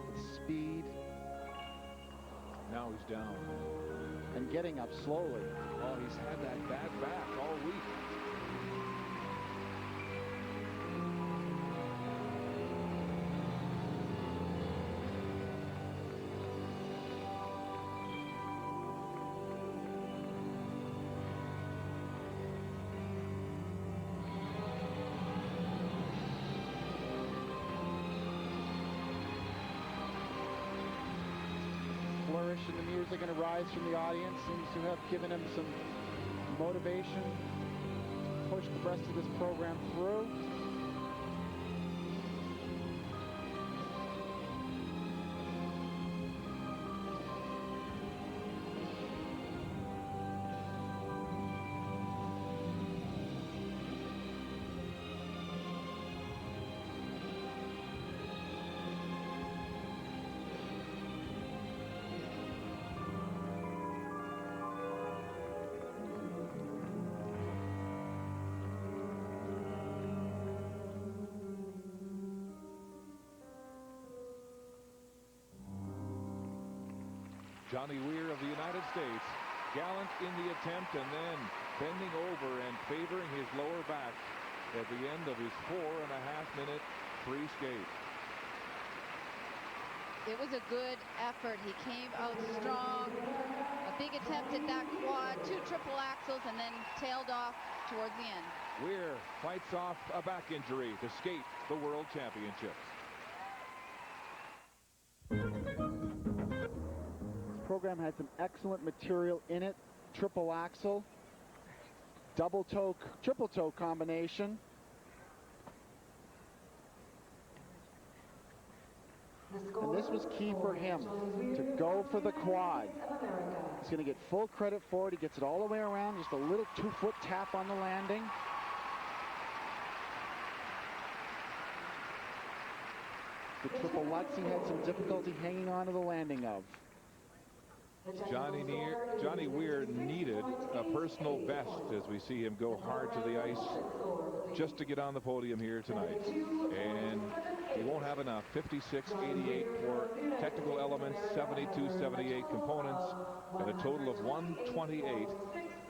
with speed. Now he's down. And getting up slowly. Oh, he's had that bad back all week. Flourish and the music and a rise from the audience seems to have given him some motivation to push the rest of this program through. Johnny Weir of the United States, gallant in the attempt and then bending over and favoring his lower back at the end of his 4.5-minute free skate. It was a good effort. He came out strong. A big attempt at that quad, 2 triple axles, and then tailed off towards the end. Weir fights off a back injury to skate the World Championships. Program had some excellent material in it. Triple axle, double toe, triple toe combination. And this was key for him, to go for the quad. He's going to get full credit for it. He gets it all the way around, just a little 2-foot tap on the landing. The triple Lutz he had some difficulty hanging on to the landing of. Johnny Weir needed a personal best as we see him go hard to the ice just to get on the podium here tonight. And he won't have enough. 56.88 for technical elements, 72.78 components, and a total of 128,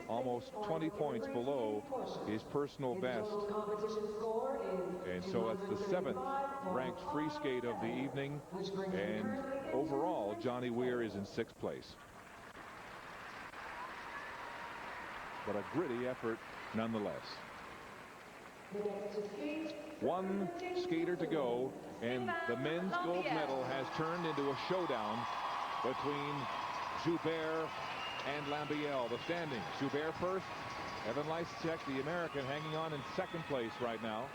almost 20 points below his personal best. And so it's the 7th ranked free skate of the evening. And overall, Johnny Weir is in 6th place. But a gritty effort nonetheless. One skater to go, and the men's gold medal has turned into a showdown between Joubert and Lambiel. The standings: Joubert first, Evan Lysacek, the American, hanging on in 2nd place right now,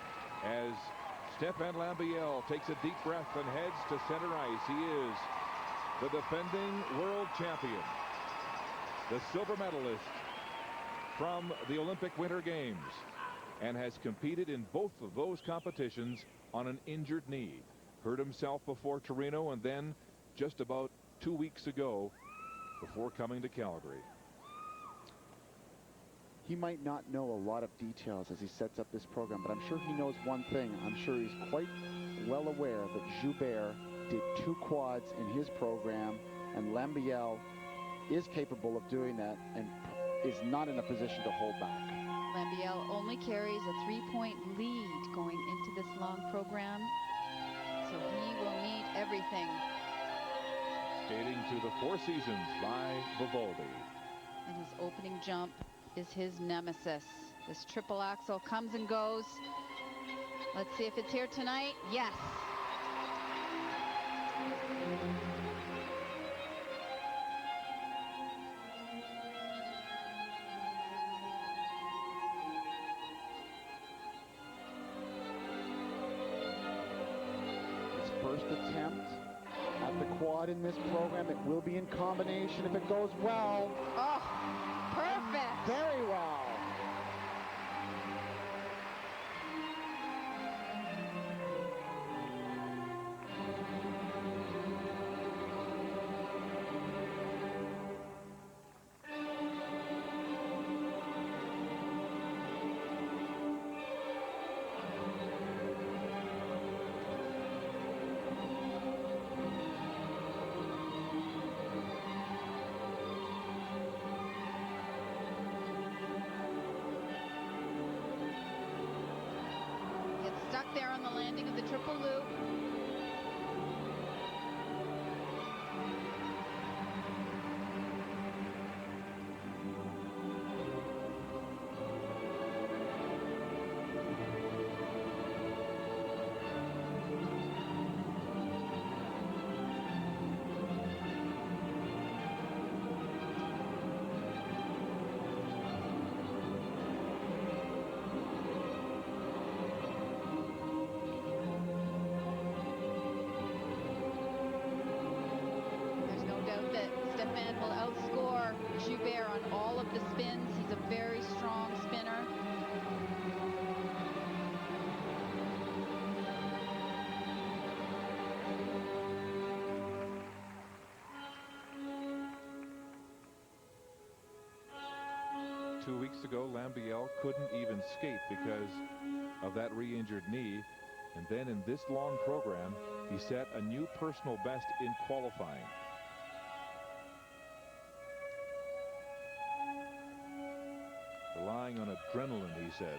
as Stefan Lambiel takes a deep breath and heads to center ice. He is the defending world champion, the silver medalist from the Olympic Winter Games, and has competed in both of those competitions on an injured knee. Hurt himself before Torino, and then just about 2 weeks ago before coming to Calgary. He might not know a lot of details as he sets up this program, but I'm sure he knows one thing. I'm sure he's quite well aware that Joubert did 2 quads in his program, and Lambiel is capable of doing that and is not in a position to hold back. Lambiel only carries a 3-point lead going into this long program, so he will need everything. Skating to the Four Seasons by Vivaldi. And his opening jump is his nemesis. This triple axel comes and goes. Let's see if it's here tonight. Yes. His first attempt at the quad in this program. It will be in combination if it goes well. Oh, perfect. Very well. landing of the triple loop. 2 weeks ago, Lambiel couldn't even skate because of that re-injured knee. And then in this long program, he set a new personal best in qualifying. Relying on adrenaline, he said.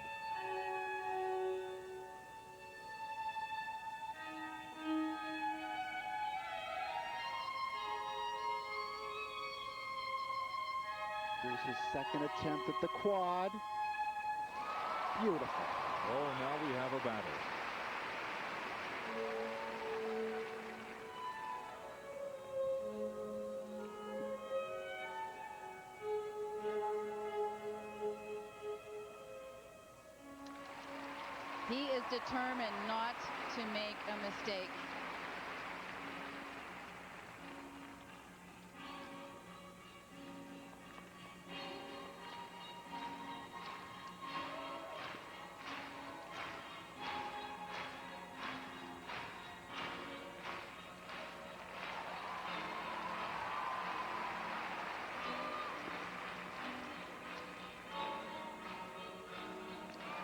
Here's his second attempt at the quad. Beautiful. Oh, now we have a battle. He is determined not to make a mistake.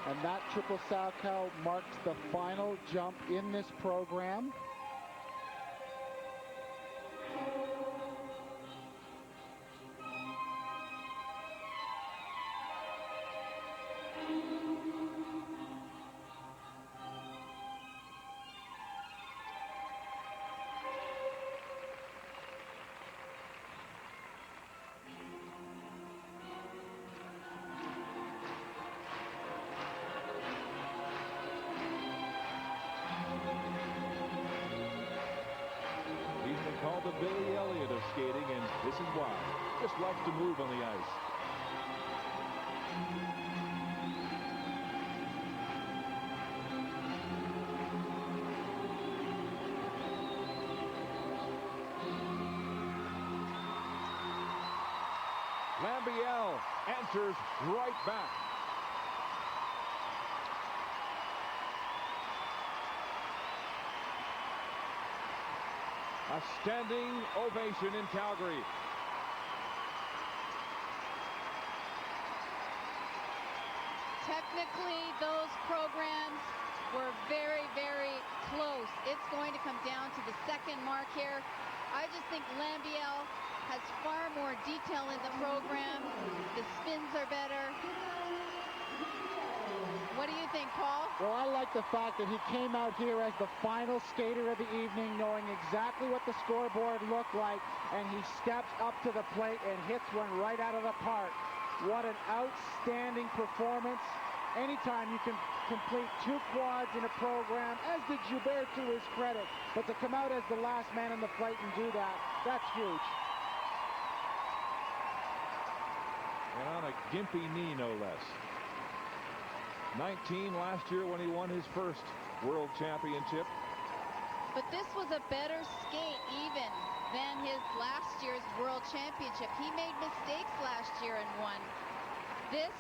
And that triple Salchow marks the final jump in this program. Called the Billy Elliot of skating, and this is why. Just loves to move on the ice. Lambiel answers right back. A standing ovation in Calgary. Technically, those programs were very, very close. It's going to come down to the second mark here. I just think Lambiel has far more detail in the program. The spins are better. What do you think, Paul? Well, I like the fact that he came out here as the final skater of the evening, knowing exactly what the scoreboard looked like, and he steps up to the plate and hits one right out of the park. What an outstanding performance. Anytime you can complete 2 quads in a program, as did Joubert to his credit, but to come out as the last man on the plate and do that, that's huge. And on a gimpy knee, no less. 19 last year when he won his first world championship. But this was a better skate even than his last year's world championship. He made mistakes last year and won. This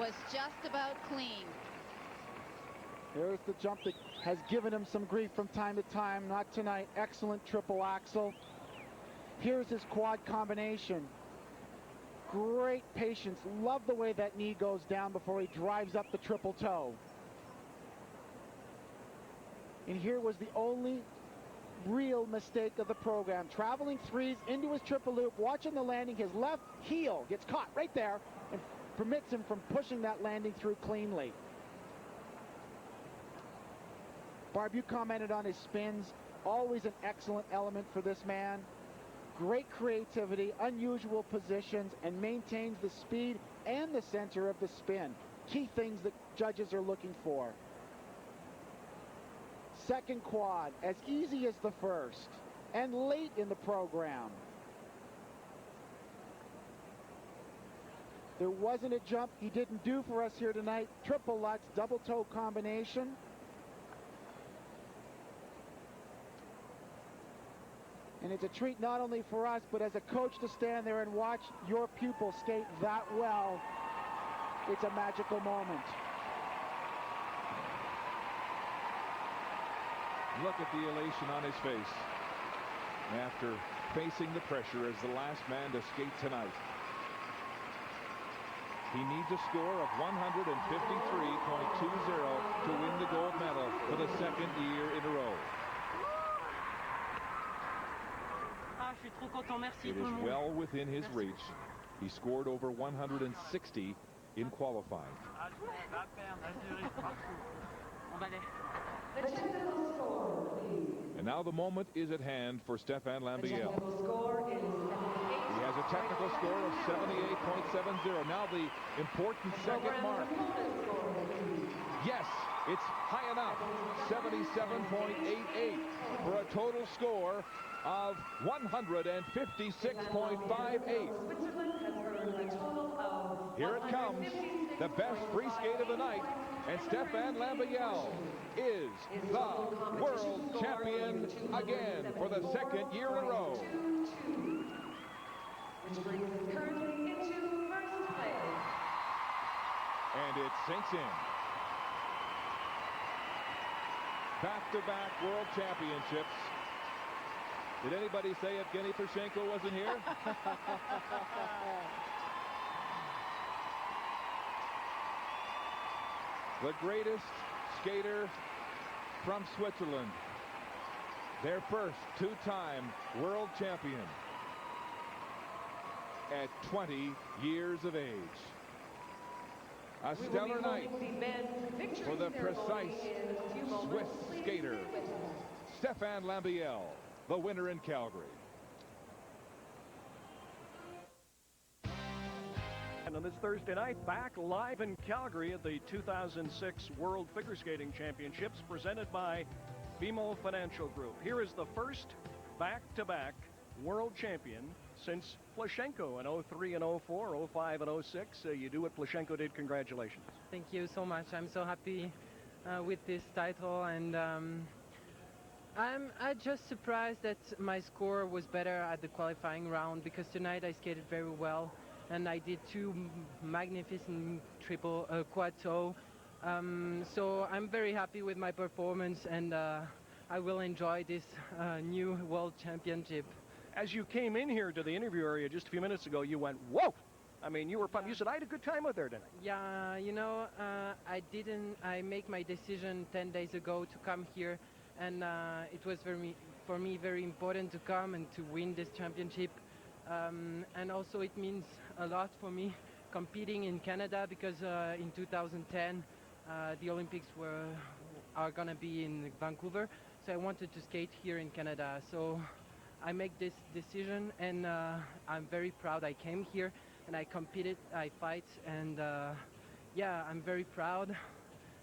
was just about clean. Here's the jump that has given him some grief from time to time. Not tonight. Excellent triple axel. Here's his quad combination. Great patience. Love the way that knee goes down before he drives up the triple toe. And here was the only real mistake of the program. Traveling threes into his triple loop, watching the landing. His left heel gets caught right there and permits him from pushing that landing through cleanly. Barb, you commented on his spins. Always an excellent element for this man. Great creativity, unusual positions, and maintains the speed and the center of the spin. Key things that judges are looking for. Second quad, as easy as the first, and late in the program. There wasn't a jump he didn't do for us here tonight. Triple Lutz, double toe combination. And it's a treat not only for us, but as a coach to stand there and watch your pupil skate that well. It's a magical moment. Look at the elation on his face after facing the pressure as the last man to skate tonight. He needs a score of 153.20 to win the gold medal for the second year in a row. It is well within his reach. He scored over 160 in qualifying. And now the moment is at hand for Stéphane Lambiel. He has a technical score of 78.70. Now the important second mark. Yes, it's high enough. 77.88 for a total score of 156.58. Here it comes, the best free skate of the night, and Stéphane Lambiel is the world champion again for the second year in a row. Which brings us currently into first place. And it sinks in. Back-to-back world championships. Did anybody say Evgeny Plushenko wasn't here? The greatest skater from Switzerland. Their first two-time world champion at 20 years of age. A stellar night for the precise Swiss skater, Stéphane Lambiel, the winner in Calgary. And on this Thursday night, back live in Calgary at the 2006 World Figure Skating Championships presented by BMO Financial Group. Here is the first back-to-back world champion since Plushenko in 03 and 04, 05 and 06. You do what Plushenko did. Congratulations. Thank you so much. I'm so happy with this title, and I'm just surprised that my score was better at the qualifying round, because tonight I skated very well and I did two magnificent quad toe. So I'm very happy with my performance, and I will enjoy this new world championship. As you came in here to the interview area just a few minutes ago, you went, whoa! I mean, you were pumped. You said, I had a good time out there tonight. Yeah, you know, I made my decision 10 days ago to come here, and it was for me very important to come and to win this championship. And also it means a lot for me competing in Canada, because in 2010 the Olympics are gonna be in Vancouver, so I wanted to skate here in Canada. So I make this decision, and I'm very proud. I came here and I competed, I fight, and yeah, I'm very proud,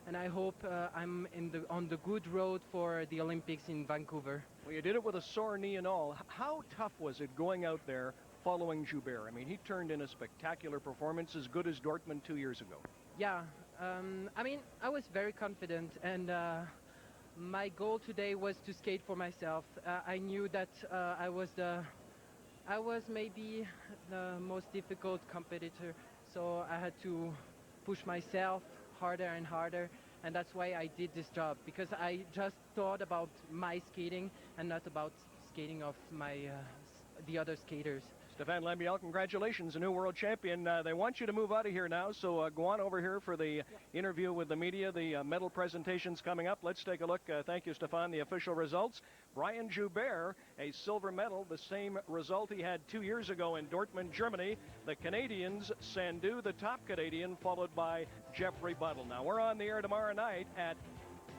and I hope I'm on the good road for the Olympics in Vancouver. Well, you did it with a sore knee and all. How tough was it going out there following Joubert? I mean, he turned in a spectacular performance, as good as Dortmund 2 years ago. Yeah, I mean, I was very confident, and my goal today was to skate for myself. I knew that I was maybe the most difficult competitor, so I had to push myself harder and harder, and that's why I did this job, because I just thought about my skating and not about skating of the other skaters. Stéphane Lambiel, congratulations, a new world champion. They want you to move out of here now, so go on over here for the interview with the media. The medal presentation's coming up. Let's take a look. Thank you, Stéphane. The official results. Brian Joubert, a silver medal, the same result he had 2 years ago in Dortmund, Germany. The Canadians, Sandu, the top Canadian, followed by Jeffrey Buttle. Now, we're on the air tomorrow night at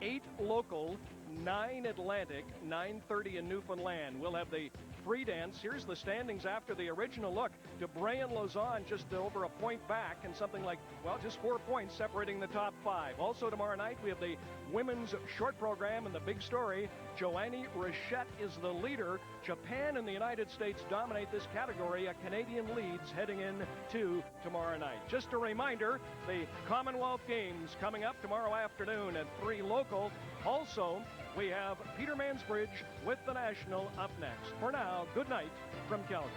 8 local, 9 Atlantic, 9:30 in Newfoundland. We'll have the free dance. Here's the standings after the original look. Debray and Lausanne just over a point back, and something like, well, just 4 points separating the top 5. Also tomorrow night, we have the women's short program, and the big story, Joanie Rochette is the leader. Japan and the United States dominate this category. A Canadian leads heading in to tomorrow night. Just a reminder, the Commonwealth Games coming up tomorrow afternoon at 3 local. Also, we have Peter Mansbridge with the National up next. For now, good night from Calgary.